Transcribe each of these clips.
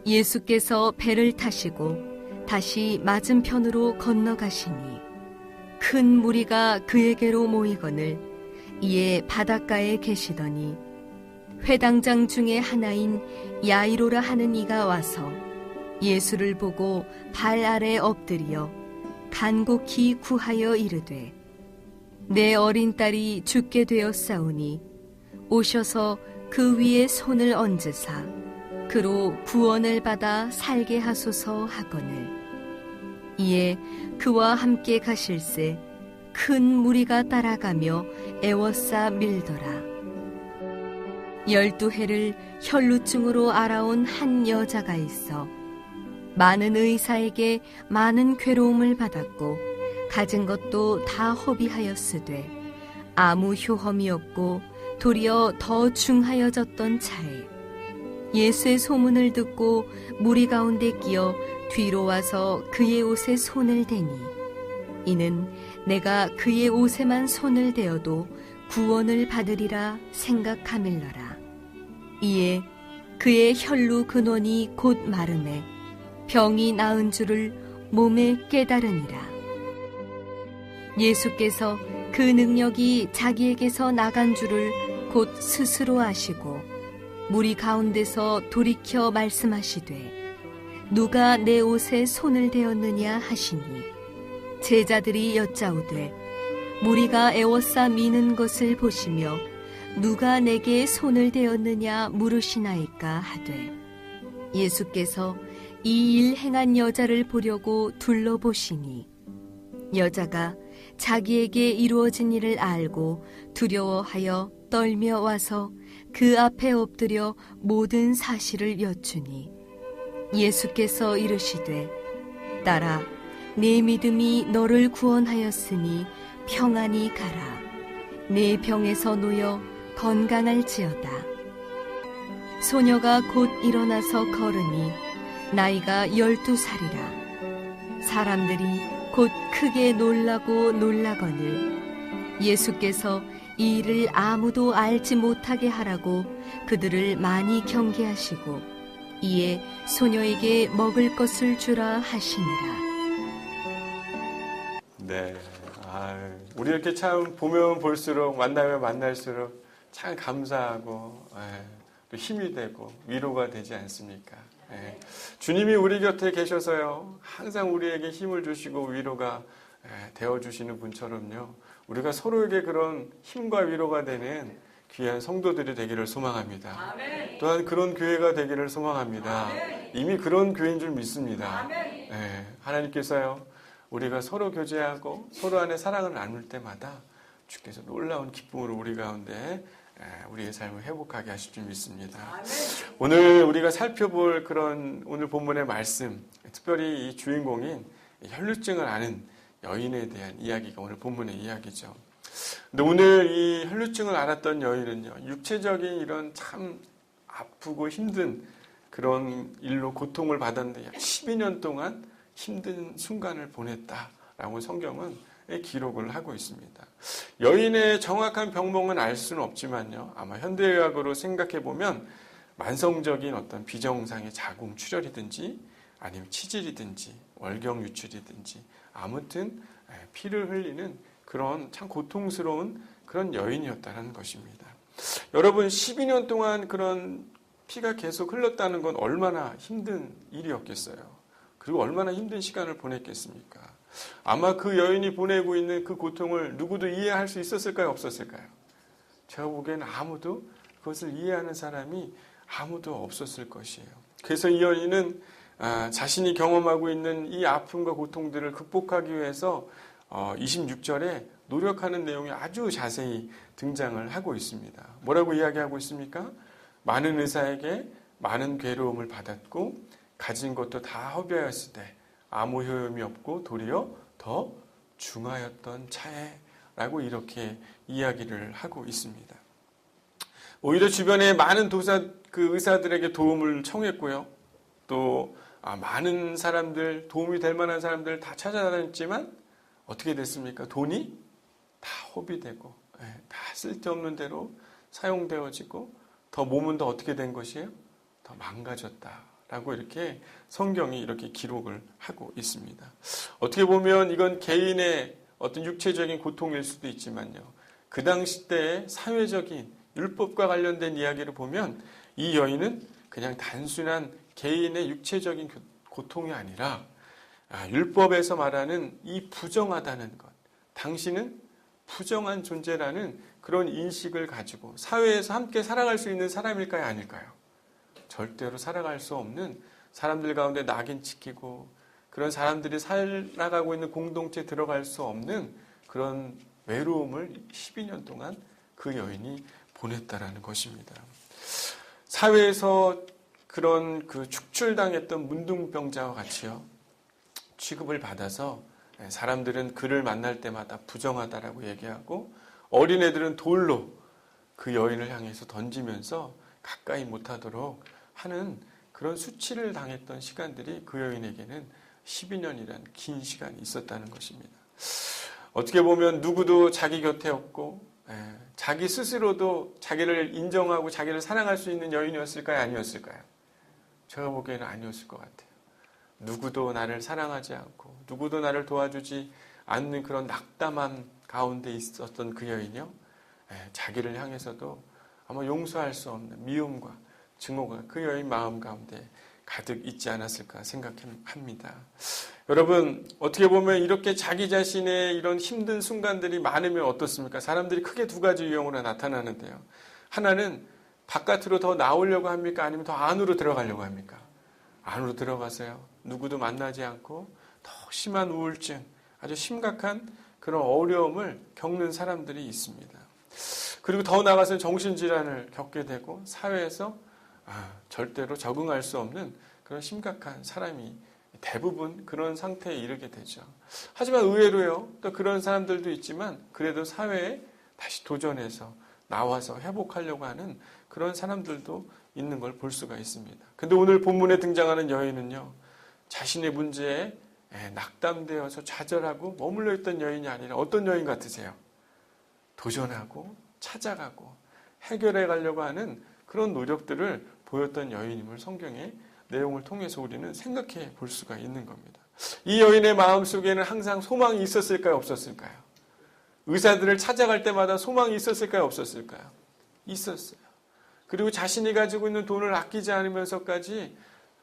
예수께서 배를 타시고 다시 맞은편으로 건너가시니 큰 무리가 그에게로 모이거늘 이에 바닷가에 계시더니 회당장 중에 하나인 야이로라 하는 이가 와서 예수를 보고 발 아래 엎드려 간곡히 구하여 이르되 내 어린 딸이 죽게 되었사오니 오셔서 그 위에 손을 얹으사 그로 구원을 받아 살게 하소서 하거늘 이에 그와 함께 가실새 큰 무리가 따라가며 애워싸 밀더라. 12해를 혈루증으로 알아온 한 여자가 있어 많은 의사에게 많은 괴로움을 받았고 가진 것도 다 허비하였으되 아무 효험이 없고 도리어 더 중하여졌던 차에 예수의 소문을 듣고 무리 가운데 끼어 뒤로 와서 그의 옷에 손을 대니 이는 내가 그의 옷에만 손을 대어도 구원을 받으리라 생각하밀러라. 이에 그의 혈루 근원이 곧 마름에 병이 나은 줄을 몸에 깨달으니라. 예수께서 그 능력이 자기에게서 나간 줄을 곧 스스로 아시고 무리 가운데서 돌이켜 말씀하시되 누가 내 옷에 손을 대었느냐 하시니 제자들이 여짜오되 무리가 애워싸 미는 것을 보시며 누가 내게 손을 대었느냐 물으시나이까 하되 예수께서 이 일 행한 여자를 보려고 둘러보시니 여자가 자기에게 이루어진 일을 알고 두려워하여 떨며 와서 그 앞에 엎드려 모든 사실을 여쭈니 예수께서 이르시되 딸아 네 믿음이 너를 구원하였으니 평안히 가라. 내 병에서 놓여 건강할지어다. 소녀가 곧 일어나서 걸으니 나이가 12살이라. 사람들이 곧 크게 놀라고 놀라거늘 예수께서 이 일을 아무도 알지 못하게 하라고 그들을 많이 경계하시고 이에 소녀에게 먹을 것을 주라 하시니라. 네, 우리 이렇게 참 보면 볼수록 만나면 만날수록 참 감사하고 또 힘이 되고 위로가 되지 않습니까? 주님이 우리 곁에 계셔서요 항상 우리에게 힘을 주시고 위로가 되어주시는 분처럼요 우리가 서로에게 그런 힘과 위로가 되는 귀한 성도들이 되기를 소망합니다. 아멘. 또한 그런 교회가 되기를 소망합니다. 아멘. 이미 그런 교회인 줄 믿습니다. 하나님께서요 우리가 서로 교제하고 서로 안에 사랑을 나눌 때마다 주께서 놀라운 기쁨으로 우리 가운데 우리의 삶을 회복하게 하실 줄 믿습니다. 아멘. 오늘 우리가 살펴볼 그런 오늘 본문의 말씀, 특별히 이 주인공인 혈루증을 앓는 여인에 대한 이야기가 오늘 본문의 이야기죠. 근데 오늘 이 혈루증을 앓았던 여인은요, 육체적인 이런 참 아프고 힘든 그런 일로 고통을 받았는데 12년 동안 힘든 순간을 보냈다라고 성경은 기록을 하고 있습니다. 여인의 정확한 병명은 알 수는 없지만요. 아마 현대의학으로 생각해 보면 만성적인 어떤 비정상의 자궁 출혈이든지 아니면 치질이든지 월경 유출이든지 아무튼 피를 흘리는 그런 참 고통스러운 그런 여인이었다는 것입니다. 여러분 12년 동안 그런 피가 계속 흘렀다는 건 얼마나 힘든 일이었겠어요. 그리고 얼마나 힘든 시간을 보냈겠습니까? 아마 그 여인이 보내고 있는 그 고통을 누구도 이해할 수 있었을까요? 없었을까요? 제가 보기에는 아무도 그것을 이해하는 사람이 아무도 없었을 것이에요. 그래서 이 여인은 자신이 경험하고 있는 이 아픔과 고통들을 극복하기 위해서 26절에 노력하는 내용이 아주 자세히 등장을 하고 있습니다. 뭐라고 이야기하고 있습니까? 많은 의사에게 많은 괴로움을 받았고 가진 것도 다 허비하였을 때 아무 효험이 없고 도리어 더 중하였던 차에 라고 이렇게 이야기를 하고 있습니다. 오히려 주변에 많은 의사들에게 도움을 청했고요. 또 많은 사람들, 도움이 될 만한 사람들 다 찾아다녔지만 어떻게 됐습니까? 돈이 다 허비되고 다 쓸데없는 대로 사용되어지고 더 몸은 더 어떻게 된 것이에요? 더 망가졌다. 라고 이렇게 성경이 이렇게 기록을 하고 있습니다. 어떻게 보면 이건 개인의 어떤 육체적인 고통일 수도 있지만요. 그 당시 때의 사회적인 율법과 관련된 이야기를 보면 이 여인은 그냥 단순한 개인의 육체적인 고통이 아니라 율법에서 말하는 이 부정하다는 것, 당신은 부정한 존재라는 그런 인식을 가지고 사회에서 함께 살아갈 수 있는 사람일까요? 아닐까요? 절대로 살아갈 수 없는, 사람들 가운데 낙인 찍히고 그런 사람들이 살아가고 있는 공동체에 들어갈 수 없는 그런 외로움을 12년 동안 그 여인이 보냈다라는 것입니다. 사회에서 그런 그 축출당했던 문둥병자와 같이요, 취급을 받아서 사람들은 그를 만날 때마다 부정하다라고 얘기하고 어린애들은 돌로 그 여인을 향해서 던지면서 가까이 못하도록 하는 그런 수치를 당했던 시간들이 그 여인에게는 12년이라는 긴 시간이 있었다는 것입니다. 어떻게 보면 누구도 자기 곁에 없고 자기 스스로도 자기를 인정하고 자기를 사랑할 수 있는 여인이었을까요? 아니었을까요? 제가 보기에는 아니었을 것 같아요. 누구도 나를 사랑하지 않고 누구도 나를 도와주지 않는 그런 낙담함 가운데 있었던 그 여인이요, 자기를 향해서도 아마 용서할 수 없는 미움과 증오가 그 여인 마음 가운데 가득 있지 않았을까 생각합니다. 여러분, 어떻게 보면 이렇게 자기 자신의 이런 힘든 순간들이 많으면 어떻습니까? 사람들이 크게 두 가지 유형으로 나타나는데요. 하나는 바깥으로 더 나오려고 합니까? 아니면 더 안으로 들어가려고 합니까? 안으로 들어가서요, 누구도 만나지 않고 더 심한 우울증, 아주 심각한 그런 어려움을 겪는 사람들이 있습니다. 그리고 더 나아가서는 정신질환을 겪게 되고 사회에서 절대로 적응할 수 없는 그런 심각한 사람이 대부분 그런 상태에 이르게 되죠. 하지만 의외로요, 또 그런 사람들도 있지만 그래도 사회에 다시 도전해서 나와서 회복하려고 하는 그런 사람들도 있는 걸 볼 수가 있습니다. 근데 오늘 본문에 등장하는 여인은요, 자신의 문제에 낙담되어서 좌절하고 머물러 있던 여인이 아니라 어떤 여인 같으세요? 도전하고 찾아가고 해결해 가려고 하는 그런 노력들을 보였던 여인임을 성경의 내용을 통해서 우리는 생각해 볼 수가 있는 겁니다. 이 여인의 마음속에는 항상 소망이 있었을까요? 없었을까요? 의사들을 찾아갈 때마다 소망이 있었을까요? 없었을까요? 있었어요. 그리고 자신이 가지고 있는 돈을 아끼지 않으면서까지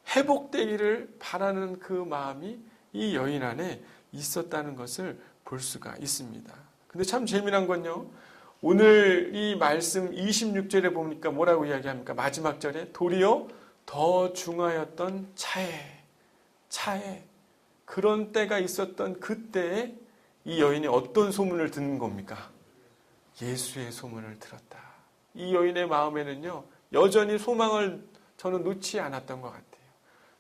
회복되기를 바라는 그 마음이 이 여인 안에 있었다는 것을 볼 수가 있습니다. 근데 참 재미난 건요, 오늘 이 말씀 26절에 보니까 뭐라고 이야기합니까? 마지막 절에 도리어 더 중하였던 차에 그런 때가 있었던 그때에 이 여인이 어떤 소문을 듣는 겁니까? 예수의 소문을 들었다. 이 여인의 마음에는요, 여전히 소망을 저는 놓지 않았던 것 같아요.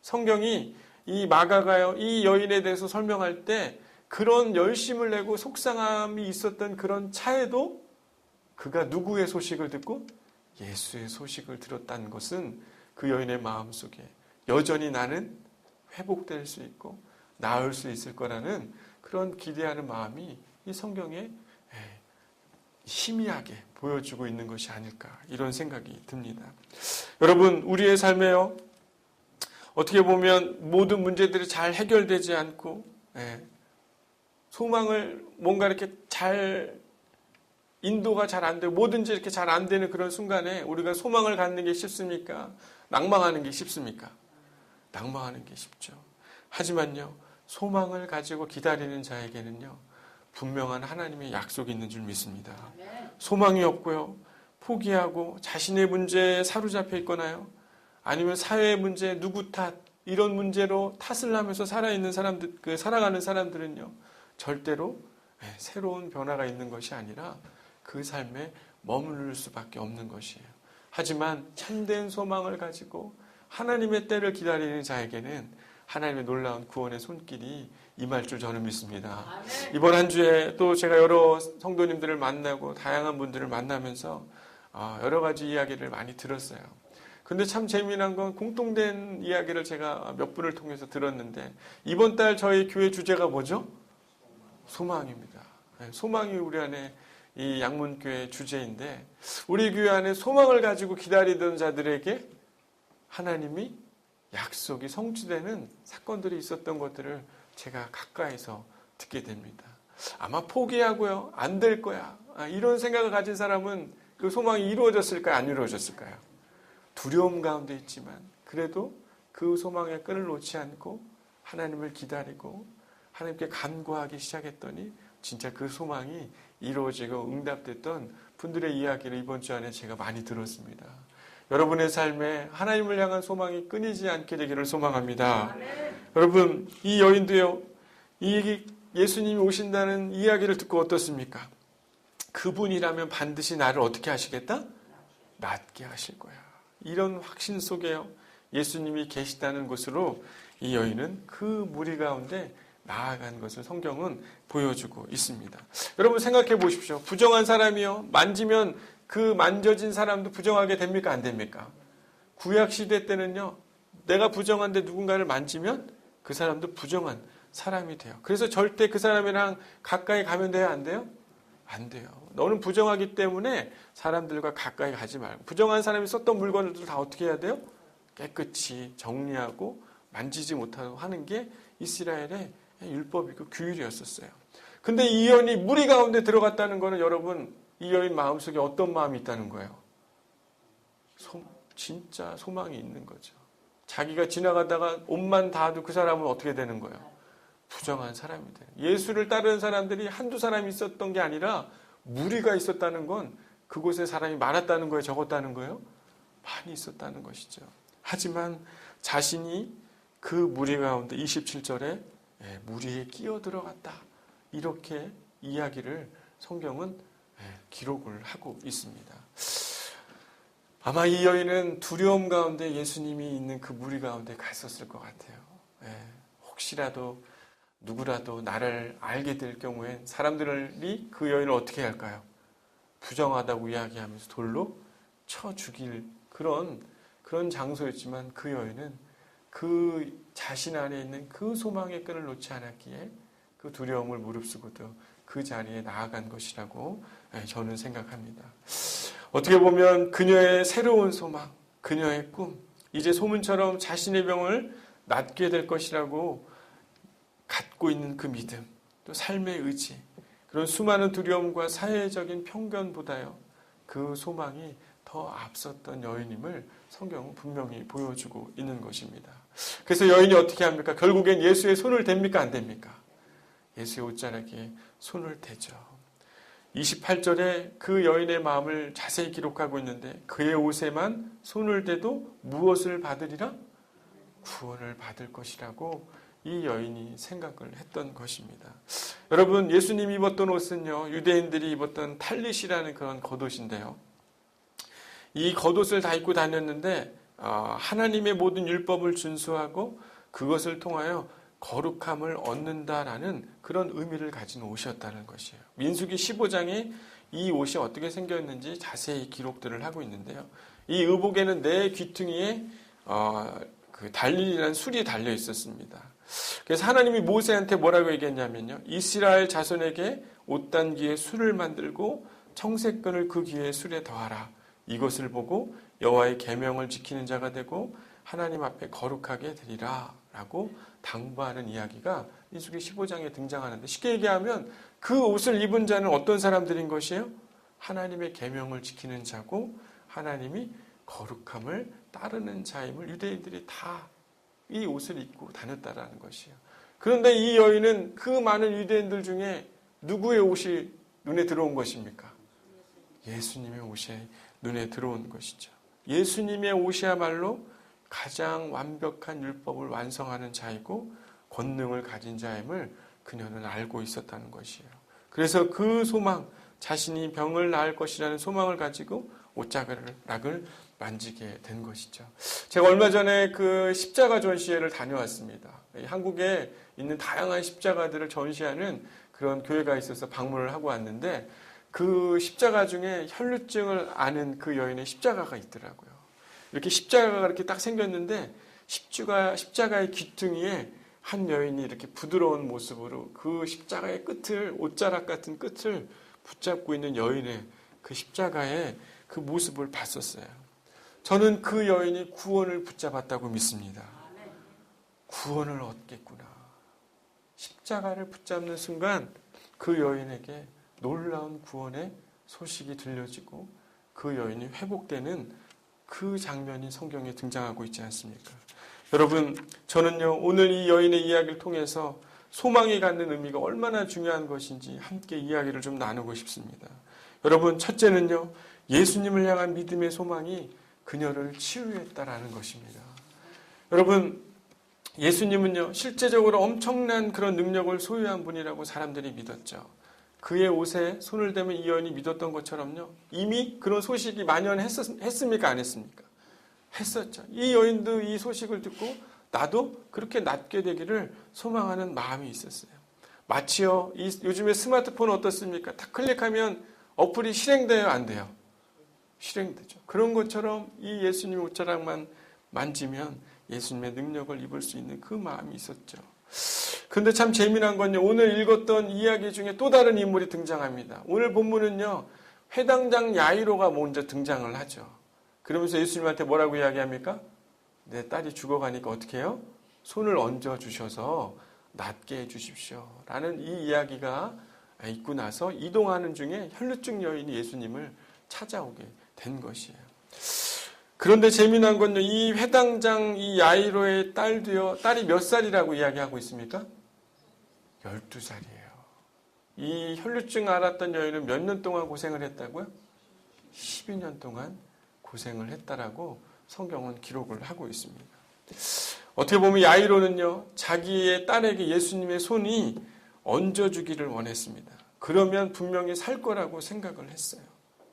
성경이 이 마가가요, 이 여인에 대해서 설명할 때 그런 열심을 내고 속상함이 있었던 그런 차에도 그가 누구의 소식을 듣고 예수의 소식을 들었다는 것은 그 여인의 마음속에 여전히 나는 회복될 수 있고 나을 수 있을 거라는 그런 기대하는 마음이 이 성경에 희미하게 보여주고 있는 것이 아닐까, 이런 생각이 듭니다. 여러분, 우리의 삶에요, 어떻게 보면 모든 문제들이 잘 해결되지 않고 소망을 뭔가 이렇게 잘 인도가 잘 안 되고 뭐든지 이렇게 잘 안 되는 그런 순간에 우리가 소망을 갖는 게 쉽습니까? 낭망하는 게 쉽습니까? 낭망하는 게 쉽죠. 하지만요, 소망을 가지고 기다리는 자에게는요, 분명한 하나님의 약속이 있는 줄 믿습니다. 소망이 없고요, 포기하고 자신의 문제에 사로잡혀 있거나요, 아니면 사회의 문제, 누구 탓, 이런 문제로 탓을 하면서 살아가는 사람들은요, 절대로 새로운 변화가 있는 것이 아니라 그 삶에 머무를 수밖에 없는 것이에요. 하지만 참된 소망을 가지고 하나님의 때를 기다리는 자에게는 하나님의 놀라운 구원의 손길이 임할 줄 저는 믿습니다. 이번 한 주에 또 제가 여러 성도님들을 만나고 다양한 분들을 만나면서 여러 가지 이야기를 많이 들었어요. 근데 참 재미난 건 공통된 이야기를 제가 몇 분을 통해서 들었는데, 이번 달 저희 교회 주제가 뭐죠? 소망입니다. 소망이 우리 안에 이 양문교회 주제인데, 우리 교회 안에 소망을 가지고 기다리던 자들에게 하나님이 약속이 성취되는 사건들이 있었던 것들을 제가 가까이서 듣게 됩니다. 아마 포기하고요, 안 될 거야, 이런 생각을 가진 사람은 그 소망이 이루어졌을까요? 안 이루어졌을까요? 두려움 가운데 있지만 그래도 그 소망의 끈을 놓지 않고 하나님을 기다리고 하나님께 간구하기 시작했더니 진짜 그 소망이 이루어지고 응답됐던 분들의 이야기를 이번 주 안에 제가 많이 들었습니다. 여러분의 삶에 하나님을 향한 소망이 끊이지 않게 되기를 소망합니다. 여러분, 이 여인도요, 이 예수님이 오신다는 이야기를 듣고 어떻습니까? 그분이라면 반드시 나를 어떻게 하시겠다? 낫게 하실 거야. 이런 확신 속에요, 예수님이 계시다는 것으로 이 여인은 그 무리 가운데 나아간 것을 성경은 보여주고 있습니다. 여러분 생각해 보십시오. 부정한 사람이요, 만지면 그 만져진 사람도 부정하게 됩니까? 안 됩니까? 구약시대 때는요, 내가 부정한데 누군가를 만지면 그 사람도 부정한 사람이 돼요. 그래서 절대 그 사람이랑 가까이 가면 돼요? 안 돼요? 안 돼요. 너는 부정하기 때문에 사람들과 가까이 가지 말고, 부정한 사람이 썼던 물건들도 다 어떻게 해야 돼요? 깨끗이 정리하고 만지지 못하고 하는 게 이스라엘의 율법이고 규율이었었어요. 근데 이 여인이 무리 가운데 들어갔다는 거는 여러분, 이 여인 마음속에 어떤 마음이 있다는 거예요? 진짜 소망이 있는 거죠. 자기가 지나가다가 옷만 닿아도 그 사람은 어떻게 되는 거예요? 부정한 사람이 돼요. 예수를 따르는 사람들이 한두 사람이 있었던 게 아니라 무리가 있었다는 건 그곳에 사람이 많았다는 거예요? 적었다는 거예요? 많이 있었다는 것이죠. 하지만 자신이 그 무리 가운데 27절에 무리에 끼어 들어갔다, 이렇게 이야기를 성경은 기록을 하고 있습니다. 아마 이 여인은 두려움 가운데 예수님이 있는 그 무리 가운데 갔었을 것 같아요. 혹시라도 누구라도 나를 알게 될 경우엔 사람들이 그 여인을 어떻게 할까요? 부정하다고 이야기하면서 돌로 쳐 죽일 그런 장소였지만 그 여인은 그 자신 안에 있는 그 소망의 끈을 놓지 않았기에 그 두려움을 무릅쓰고도 그 자리에 나아간 것이라고 저는 생각합니다. 어떻게 보면 그녀의 새로운 소망, 그녀의 꿈, 이제 소문처럼 자신의 병을 낫게 될 것이라고 갖고 있는 그 믿음, 또 삶의 의지, 그런 수많은 두려움과 사회적인 편견보다요, 그 소망이 더 앞섰던 여인임을 성경은 분명히 보여주고 있는 것입니다. 그래서 여인이 어떻게 합니까? 결국엔 예수의 손을 댑니까? 안 댑니까? 예수의 옷자락에 손을 대죠. 28절에 그 여인의 마음을 자세히 기록하고 있는데, 그의 옷에만 손을 대도 무엇을 받으리라? 구원을 받을 것이라고 이 여인이 생각을 했던 것입니다. 여러분, 예수님이 입었던 옷은요, 유대인들이 입었던 탈릿이라는 그런 겉옷인데요, 이 겉옷을 다 입고 다녔는데 하나님의 모든 율법을 준수하고 그것을 통하여 거룩함을 얻는다라는 그런 의미를 가진 옷이었다는 것이에요. 민수기 15장에 이 옷이 어떻게 생겼는지 자세히 기록들을 하고 있는데요, 이 의복에는 네 귀퉁이에 그 달릴이라는 술이 달려 있었습니다. 그래서 하나님이 모세한테 뭐라고 얘기했냐면요, 이스라엘 자손에게 옷단기에 술을 만들고 청색끈을 그 귀에 술에 더하라. 이것을 보고 여호와의 계명을 지키는 자가 되고 하나님 앞에 거룩하게 되리라 라고 당부하는 이야기가 민수기 15장에 등장하는데, 쉽게 얘기하면 그 옷을 입은 자는 어떤 사람들인 것이에요? 하나님의 계명을 지키는 자고 하나님이 거룩함을 따르는 자임을 유대인들이 다 이 옷을 입고 다녔다라는 것이에요. 그런데 이 여인은 그 많은 유대인들 중에 누구의 옷이 눈에 들어온 것입니까? 예수님의 옷이 눈에 들어온 것이죠. 예수님의 옷이야말로 가장 완벽한 율법을 완성하는 자이고 권능을 가진 자임을 그녀는 알고 있었다는 것이에요. 그래서 그 소망, 자신이 병을 나을 것이라는 소망을 가지고 옷자락을 만지게 된 것이죠. 제가 얼마 전에 그 십자가 전시회를 다녀왔습니다. 한국에 있는 다양한 십자가들을 전시하는 그런 교회가 있어서 방문을 하고 왔는데, 그 십자가 중에 혈루증을 앓는 그 여인의 십자가가 있더라고요. 이렇게 십자가가 이렇게 딱 생겼는데, 십자가의 귀퉁이에 한 여인이 이렇게 부드러운 모습으로 그 십자가의 끝을, 옷자락 같은 끝을 붙잡고 있는 여인의 그 십자가의 그 모습을 봤었어요. 저는 그 여인이 구원을 붙잡았다고 믿습니다. 구원을 얻겠구나. 십자가를 붙잡는 순간 그 여인에게 놀라운 구원의 소식이 들려지고 그 여인이 회복되는 그 장면이 성경에 등장하고 있지 않습니까? 여러분, 저는요, 오늘 이 여인의 이야기를 통해서 소망이 갖는 의미가 얼마나 중요한 것인지 함께 이야기를 좀 나누고 싶습니다. 여러분, 첫째는요, 예수님을 향한 믿음의 소망이 그녀를 치유했다라는 것입니다. 여러분, 예수님은요, 실제적으로 엄청난 그런 능력을 소유한 분이라고 사람들이 믿었죠. 그의 옷에 손을 대면 이 여인이 믿었던 것처럼요, 이미 그런 소식이 만연했습니까? 안 했습니까? 했었죠. 이 여인도 이 소식을 듣고 나도 그렇게 낫게 되기를 소망하는 마음이 있었어요. 마치요, 요즘에 스마트폰 어떻습니까? 딱 클릭하면 어플이 실행돼요, 안 돼요? 실행되죠. 그런 것처럼 이 예수님의 옷자락만 만지면 예수님의 능력을 입을 수 있는 그 마음이 있었죠. 그런데 참 재미난 건요, 오늘 읽었던 이야기 중에 또 다른 인물이 등장합니다. 오늘 본문은요, 회당장 야이로가 먼저 등장을 하죠. 그러면서 예수님한테 뭐라고 이야기합니까? 내 딸이 죽어가니까 어떻게 해요? 손을 얹어 주셔서 낫게 해 주십시오. 라는 이 이야기가 있고 나서 이동하는 중에 혈루증 여인이 예수님을 찾아오게 된 것이에요. 그런데 재미난 건요, 이 회당장 이 야이로의 딸이 몇 살이라고 이야기하고 있습니까? 12살이에요. 이 혈루증 앓았던 여인은 몇 년 동안 고생을 했다고요? 12년 동안 고생을 했다라고 성경은 기록을 하고 있습니다. 어떻게 보면 야이로는요, 자기의 딸에게 예수님의 손이 얹어주기를 원했습니다. 그러면 분명히 살 거라고 생각을 했어요.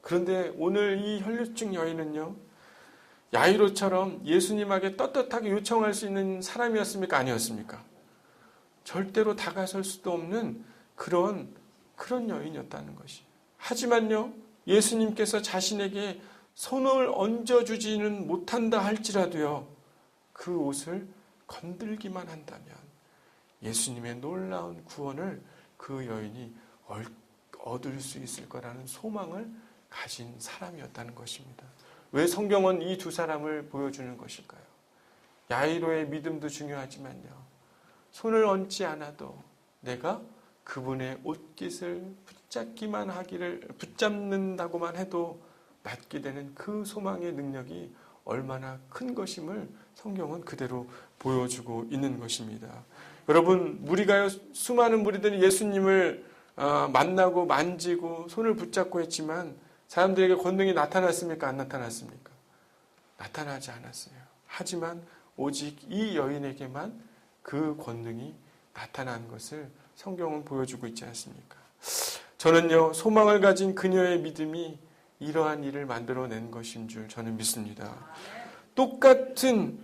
그런데 오늘 이 혈루증 여인은요, 야이로처럼 예수님에게 떳떳하게 요청할 수 있는 사람이었습니까? 아니었습니까? 절대로 다가설 수도 없는 그런 여인이었다는 것이. 하지만요, 예수님께서 자신에게 손을 얹어주지는 못한다 할지라도요, 그 옷을 건들기만 한다면 예수님의 놀라운 구원을 그 여인이 얻을 수 있을 거라는 소망을 가진 사람이었다는 것입니다. 왜 성경은 이 두 사람을 보여주는 것일까요? 야이로의 믿음도 중요하지만요, 손을 얹지 않아도 내가 그분의 옷깃을 붙잡는다고만 해도 낫게 되는 그 소망의 능력이 얼마나 큰 것임을 성경은 그대로 보여주고 있는 것입니다. 여러분, 수많은 무리들이 예수님을 만나고 만지고 손을 붙잡고 했지만 사람들에게 권능이 나타났습니까? 안 나타났습니까? 나타나지 않았어요. 하지만 오직 이 여인에게만 그 권능이 나타난 것을 성경은 보여주고 있지 않습니까? 저는요, 소망을 가진 그녀의 믿음이 이러한 일을 만들어낸 것인 줄 저는 믿습니다. 똑같은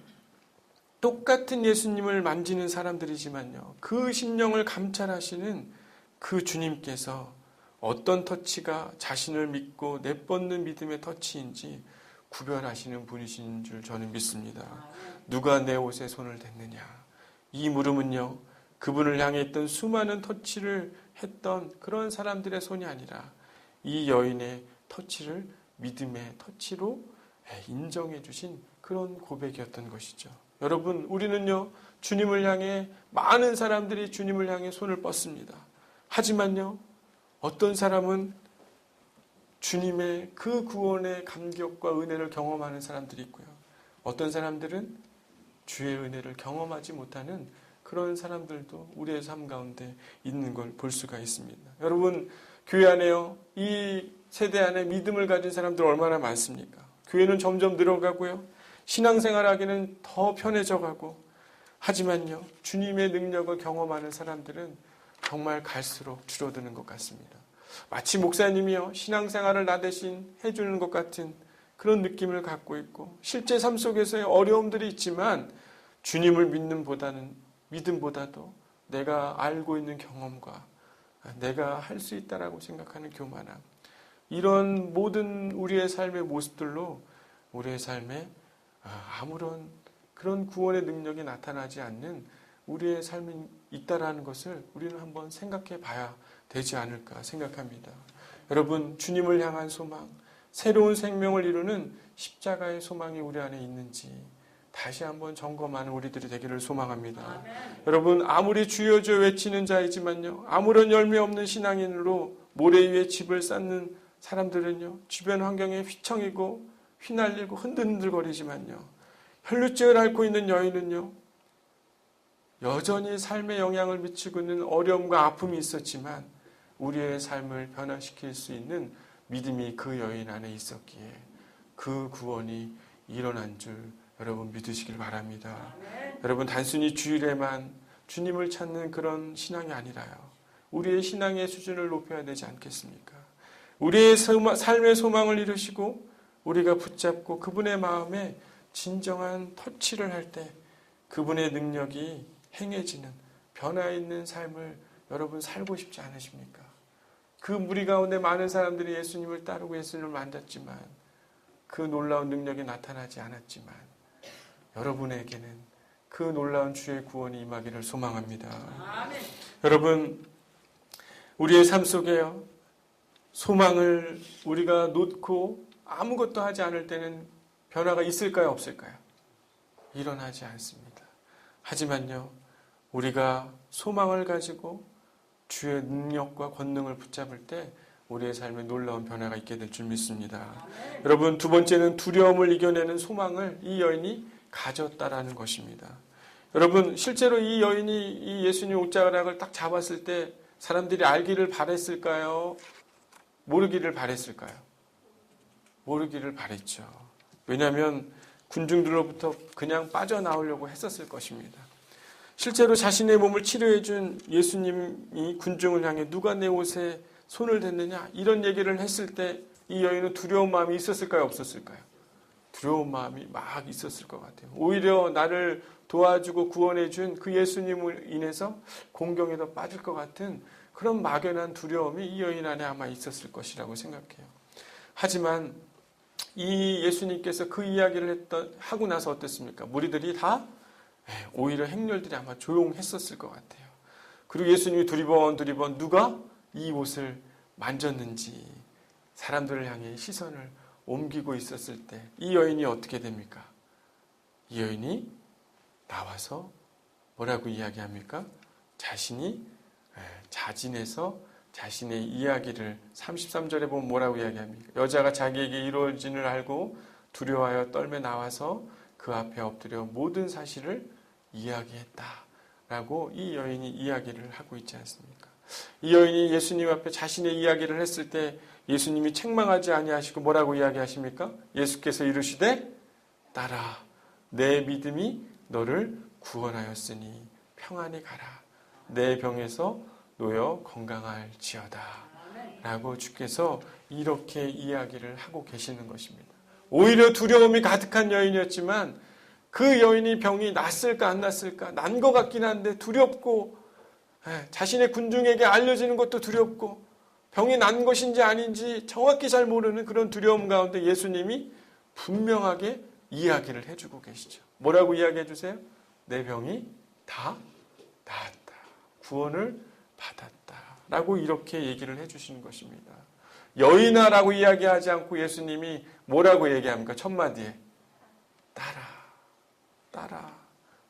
예수님을 만지는 사람들이지만요, 그 심령을 감찰하시는 그 주님께서 어떤 터치가 자신을 믿고 내뻗는 믿음의 터치인지 구별하시는 분이신 줄 저는 믿습니다. 누가 내 옷에 손을 댔느냐? 이 물음은요, 그분을 향해 있던 수많은 터치를 했던 그런 사람들의 손이 아니라 이 여인의 터치를 믿음의 터치로 인정해 주신 그런 고백이었던 것이죠. 여러분, 우리는요, 주님을 향해 많은 사람들이 주님을 향해 손을 뻗습니다. 하지만요, 어떤 사람은 주님의 그 구원의 감격과 은혜를 경험하는 사람들이 있고요, 어떤 사람들은 주의 은혜를 경험하지 못하는 그런 사람들도 우리의 삶 가운데 있는 걸 볼 수가 있습니다. 여러분, 교회 안에요, 이 세대 안에 믿음을 가진 사람들 얼마나 많습니까? 교회는 점점 늘어가고요, 신앙생활하기는 더 편해져 가고, 하지만요, 주님의 능력을 경험하는 사람들은 정말 갈수록 줄어드는 것 같습니다. 마치 목사님이요, 신앙생활을 나 대신 해주는 것 같은 그런 느낌을 갖고 있고, 실제 삶 속에서의 어려움들이 있지만 주님을 믿음보다도 내가 알고 있는 경험과 내가 할 수 있다라고 생각하는 교만함, 이런 모든 우리의 삶의 모습들로 우리의 삶에 아무런 그런 구원의 능력이 나타나지 않는 우리의 삶이 있다라는 것을 우리는 한번 생각해 봐야 되지 않을까 생각합니다. 여러분, 주님을 향한 소망, 새로운 생명을 이루는 십자가의 소망이 우리 안에 있는지 다시 한번 점검하는 우리들이 되기를 소망합니다. 여러분, 아무리 주여 주여 외치는 자이지만요, 아무런 열매 없는 신앙인으로 모래 위에 집을 쌓는 사람들은요, 주변 환경에 휘청이고 휘날리고 흔들흔들거리지만요, 혈루증을 앓고 있는 여인은요, 여전히 삶에 영향을 미치고 있는 어려움과 아픔이 있었지만 우리의 삶을 변화시킬 수 있는 믿음이 그 여인 안에 있었기에 그 구원이 일어난 줄 여러분 믿으시길 바랍니다. 여러분, 단순히 주일에만 주님을 찾는 그런 신앙이 아니라요, 우리의 신앙의 수준을 높여야 되지 않겠습니까? 우리의 삶의 소망을 이루시고 우리가 붙잡고 그분의 마음에 진정한 터치를 할 때 그분의 능력이 행해지는 변화 있는 삶을 여러분 살고 싶지 않으십니까? 그 무리 가운데 많은 사람들이 예수님을 따르고 예수님을 만났지만 그 놀라운 능력이 나타나지 않았지만 여러분에게는 그 놀라운 주의 구원이 임하기를 소망합니다. 아멘. 여러분, 우리의 삶 속에요, 소망을 우리가 놓고 아무것도 하지 않을 때는 변화가 있을까요, 없을까요? 일어나지 않습니다. 하지만요, 우리가 소망을 가지고 주의 능력과 권능을 붙잡을 때 우리의 삶에 놀라운 변화가 있게 될 줄 믿습니다. 여러분, 두 번째는 두려움을 이겨내는 소망을 이 여인이 가졌다라는 것입니다. 여러분, 실제로 이 여인이 이 예수님 옷자락을 딱 잡았을 때 사람들이 알기를 바랬을까요? 모르기를 바랬을까요? 모르기를 바랬죠. 왜냐하면 군중들로부터 그냥 빠져나오려고 했었을 것입니다. 실제로 자신의 몸을 치료해 준 예수님이 군중을 향해 누가 내 옷에 손을 댔느냐 이런 얘기를 했을 때 이 여인은 두려운 마음이 있었을까요, 없었을까요? 두려운 마음이 막 있었을 것 같아요. 오히려 나를 도와주고 구원해 준 그 예수님을 인해서 공경에 더 빠질 것 같은 그런 막연한 두려움이 이 여인 안에 아마 있었을 것이라고 생각해요. 하지만 이 예수님께서 그 이야기를 하고 나서 어땠습니까? 무리들이 다 오히려 행렬들이 아마 조용했었을 것 같아요. 그리고 예수님이 두리번 누가 이 옷을 만졌는지 사람들을 향해 시선을 옮기고 있었을 때 이 여인이 어떻게 됩니까? 이 여인이 나와서 뭐라고 이야기합니까? 자신이 자진해서 자신의 이야기를 33절에 보면 뭐라고 이야기합니까? 여자가 자기에게 이루어진을 알고 두려워하여 떨며 나와서 그 앞에 엎드려 모든 사실을 이야기했다라고 이 여인이 이야기를 하고 있지 않습니까? 이 여인이 예수님 앞에 자신의 이야기를 했을 때 예수님이 책망하지 아니하시고 뭐라고 이야기하십니까? 예수께서 이르시되 따라 내 믿음이 너를 구원하였으니 평안히 가라. 내 병에서 놓여 건강할지어다 라고 주께서 이렇게 이야기를 하고 계시는 것입니다. 오히려 두려움이 가득한 여인이었지만 그 여인이 병이 났을까 안 났을까 난 것 같긴 한데 두렵고 자신의 군중에게 알려지는 것도 두렵고 병이 난 것인지 아닌지 정확히 잘 모르는 그런 두려움 가운데 예수님이 분명하게 이야기를 해주고 계시죠. 뭐라고 이야기해 주세요? 내 병이 다 나았다. 구원을 받았다. 라고 이렇게 얘기를 해주시는 것입니다. 여인아라고 이야기하지 않고 예수님이 뭐라고 얘기합니까? 첫 마디에 따라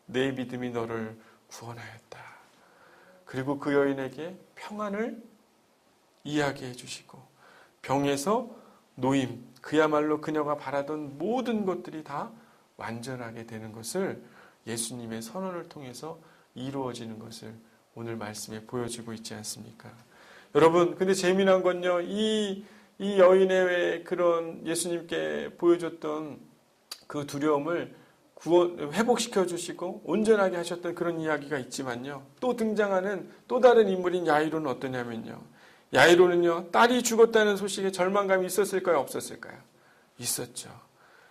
내 믿음이 너를 구원하였다. 그리고 그 여인에게 평안을 이야기해 주시고 병에서 노임, 그야말로 그녀가 바라던 모든 것들이 다 완전하게 되는 것을 예수님의 선언을 통해서 이루어지는 것을 오늘 말씀에 보여주고 있지 않습니까? 여러분, 근데 재미난 건요, 이 여인의 그런 예수님께 보여줬던 그 두려움을 회복시켜 주시고 온전하게 하셨던 그런 이야기가 있지만요, 또 등장하는 또 다른 인물인 야이로는 어떠냐면요, 야이로는요, 딸이 죽었다는 소식에 절망감이 있었을까요, 없었을까요? 있었죠.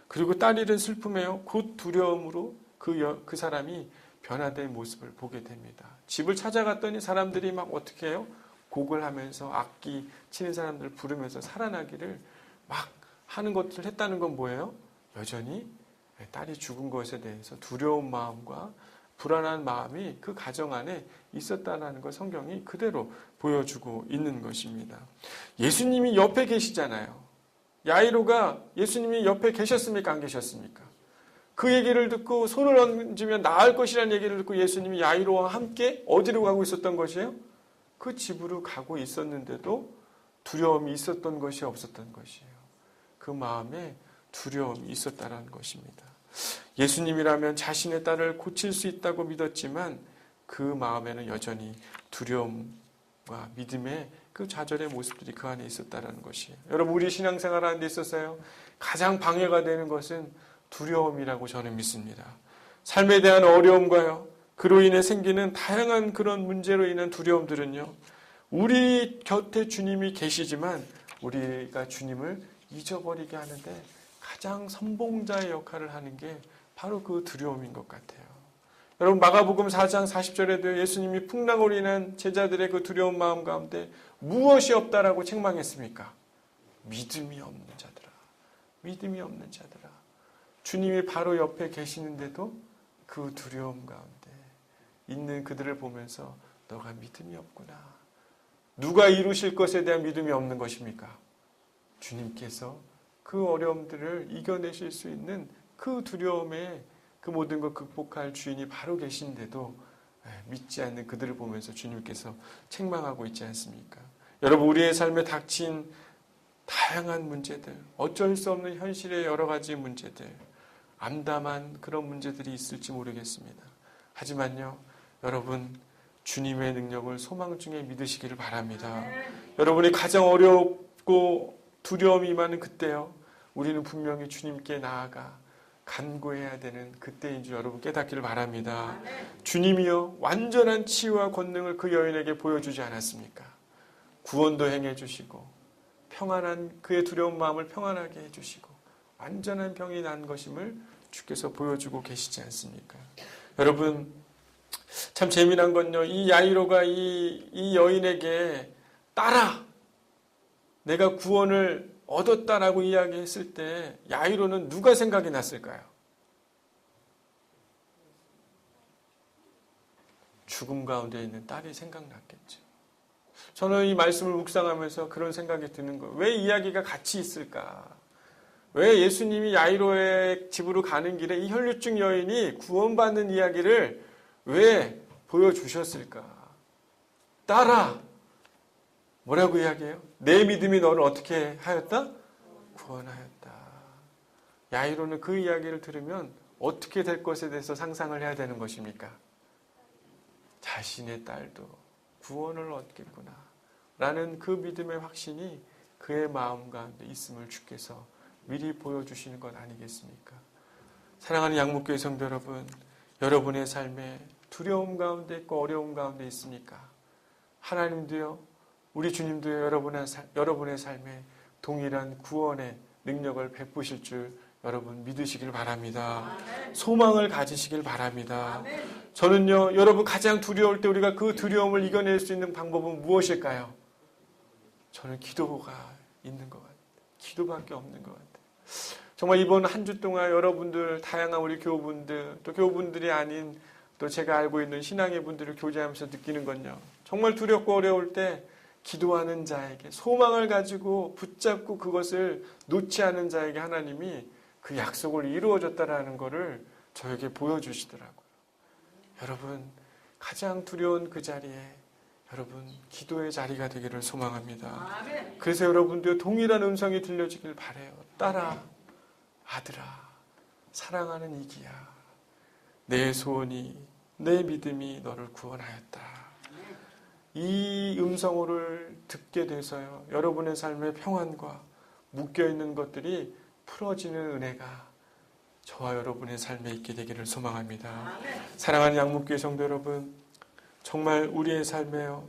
그리고 딸 잃은 슬픔에요, 곧 두려움으로 그 사람이 변화된 모습을 보게 됩니다. 집을 찾아갔더니 사람들이 막 어떻게 해요? 곡을 하면서 악기 치는 사람들을 부르면서 살아나기를 막 하는 것을 했다는 건 뭐예요? 여전히 딸이 죽은 것에 대해서 두려운 마음과 불안한 마음이 그 가정 안에 있었다는 걸 성경이 그대로 보여주고 있는 것입니다. 예수님이 옆에 계시잖아요. 야이로가 예수님이 옆에 계셨습니까? 안 계셨습니까? 그 얘기를 듣고 손을 얹으면 나을 것이라는 얘기를 듣고 예수님이 야이로와 함께 어디로 가고 있었던 것이에요? 그 집으로 가고 있었는데도 두려움이 있었던 것이 없었던 것이에요. 그 마음에 두려움이 있었다는 것입니다. 예수님이라면 자신의 딸을 고칠 수 있다고 믿었지만 그 마음에는 여전히 두려움과 믿음의 그 좌절의 모습들이 그 안에 있었다는 것이에요. 여러분, 우리 신앙생활 하는 데 있어서요, 가장 방해가 되는 것은 두려움이라고 저는 믿습니다. 삶에 대한 어려움과요, 그로 인해 생기는 다양한 그런 문제로 인한 두려움들은요, 우리 곁에 주님이 계시지만 우리가 주님을 잊어버리게 하는데 가장 선봉자의 역할을 하는 게 바로 그 두려움인 것 같아요. 여러분, 마가복음 4장 40절에도 예수님이 풍랑으로 인한 제자들의 그 두려운 마음 가운데 무엇이 없다라고 책망했습니까? 믿음이 없는 자들아. 믿음이 없는 자들아. 주님이 바로 옆에 계시는데도 그 두려움 가운데 있는 그들을 보면서 너가 믿음이 없구나. 누가 이루실 것에 대한 믿음이 없는 것입니까? 주님께서 그 어려움들을 이겨내실 수 있는 그 두려움에 그 모든 걸 극복할 주인이 바로 계신데도 믿지 않는 그들을 보면서 주님께서 책망하고 있지 않습니까? 여러분, 우리의 삶에 닥친 다양한 문제들, 어쩔 수 없는 현실의 여러 가지 문제들, 암담한 그런 문제들이 있을지 모르겠습니다. 하지만요, 여러분, 주님의 능력을 소망 중에 믿으시기를 바랍니다. 여러분이 가장 어렵고 두려움이 임하는 그때요, 우리는 분명히 주님께 나아가 간구해야 되는 그때인 줄 여러분 깨닫기를 바랍니다. 주님이요, 완전한 치유와 권능을 그 여인에게 보여주지 않았습니까? 구원도 행해 주시고 평안한 그의 두려운 마음을 평안하게 해주시고 완전한 병이 난 것임을 주께서 보여주고 계시지 않습니까? 여러분, 참 재미난 건요, 이 야이로가 이 여인에게 따라 내가 구원을 얻었다라고 이야기했을 때 야이로는 누가 생각이 났을까요? 죽음 가운데 있는 딸이 생각났겠죠. 저는 이 말씀을 묵상하면서 그런 생각이 드는 거예요. 왜 이야기가 같이 있을까? 왜 예수님이 야이로의 집으로 가는 길에 이 혈류증 여인이 구원받는 이야기를 왜 보여주셨을까? 딸아! 뭐라고 이야기해요? 내 믿음이 너를 어떻게 하였다? 구원하였다. 야이로는 그 이야기를 들으면 어떻게 될 것에 대해서 상상을 해야 되는 것입니까? 자신의 딸도 구원을 얻겠구나 라는 그 믿음의 확신이 그의 마음 가운데 있음을 주께서 미리 보여주시는 것 아니겠습니까? 사랑하는 양목교회 성도 여러분, 여러분의 삶에 두려움 가운데 있고 어려움 가운데 있습니까? 하나님도요, 우리 주님도요, 여러분의 삶에 동일한 구원의 능력을 베푸실 줄 여러분 믿으시길 바랍니다. 소망을 가지시길 바랍니다. 저는요, 여러분 가장 두려울 때 우리가 그 두려움을 이겨낼 수 있는 방법은 무엇일까요? 저는 기도가 있는 것 같아요. 기도밖에 없는 것 같아요. 정말 이번 한 주 동안 여러분들, 다양한 우리 교우분들, 또 교우분들이 아닌 또 제가 알고 있는 신앙의 분들을 교제하면서 느끼는 건요, 정말 두렵고 어려울 때 기도하는 자에게, 소망을 가지고 붙잡고 그것을 놓지 않은 자에게 하나님이 그 약속을 이루어줬다라는 것을 저에게 보여주시더라고요. 여러분, 가장 두려운 그 자리에 여러분 기도의 자리가 되기를 소망합니다. 그래서 여러분들 동일한 음성이 들려지길 바라요. 딸아, 아들아, 사랑하는 이기야, 내 소원이, 내 믿음이 너를 구원하였다. 이 음성을 듣게 돼서요, 여러분의 삶의 평안과 묶여있는 것들이 풀어지는 은혜가 저와 여러분의 삶에 있게 되기를 소망합니다. 사랑하는 양목교회 성도 여러분, 정말 우리의 삶에요,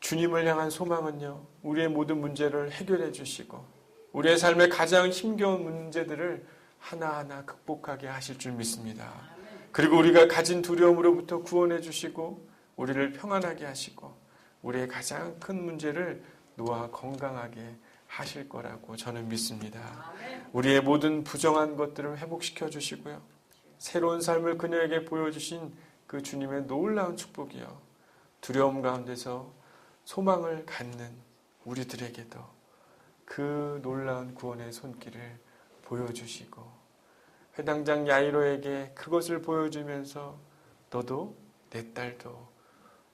주님을 향한 소망은요, 우리의 모든 문제를 해결해 주시고 우리의 삶의 가장 힘겨운 문제들을 하나하나 극복하게 하실 줄 믿습니다. 그리고 우리가 가진 두려움으로부터 구원해 주시고 우리를 평안하게 하시고 우리의 가장 큰 문제를 놓아 건강하게 하실 거라고 저는 믿습니다. 우리의 모든 부정한 것들을 회복시켜 주시고요, 새로운 삶을 그녀에게 보여주신 그 주님의 놀라운 축복이요, 두려움 가운데서 소망을 갖는 우리들에게도 그 놀라운 구원의 손길을 보여주시고 회당장 야이로에게 그것을 보여주면서 너도 내 딸도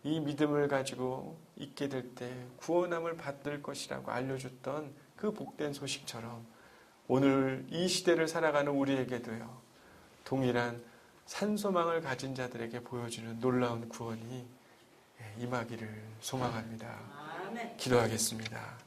이 믿음을 가지고 있게 될 때 구원함을 받을 것이라고 알려줬던 그 복된 소식처럼 오늘 이 시대를 살아가는 우리에게도요, 동일한 산소망을 가진 자들에게 보여주는 놀라운 구원이 임하기를 소망합니다. 기도하겠습니다.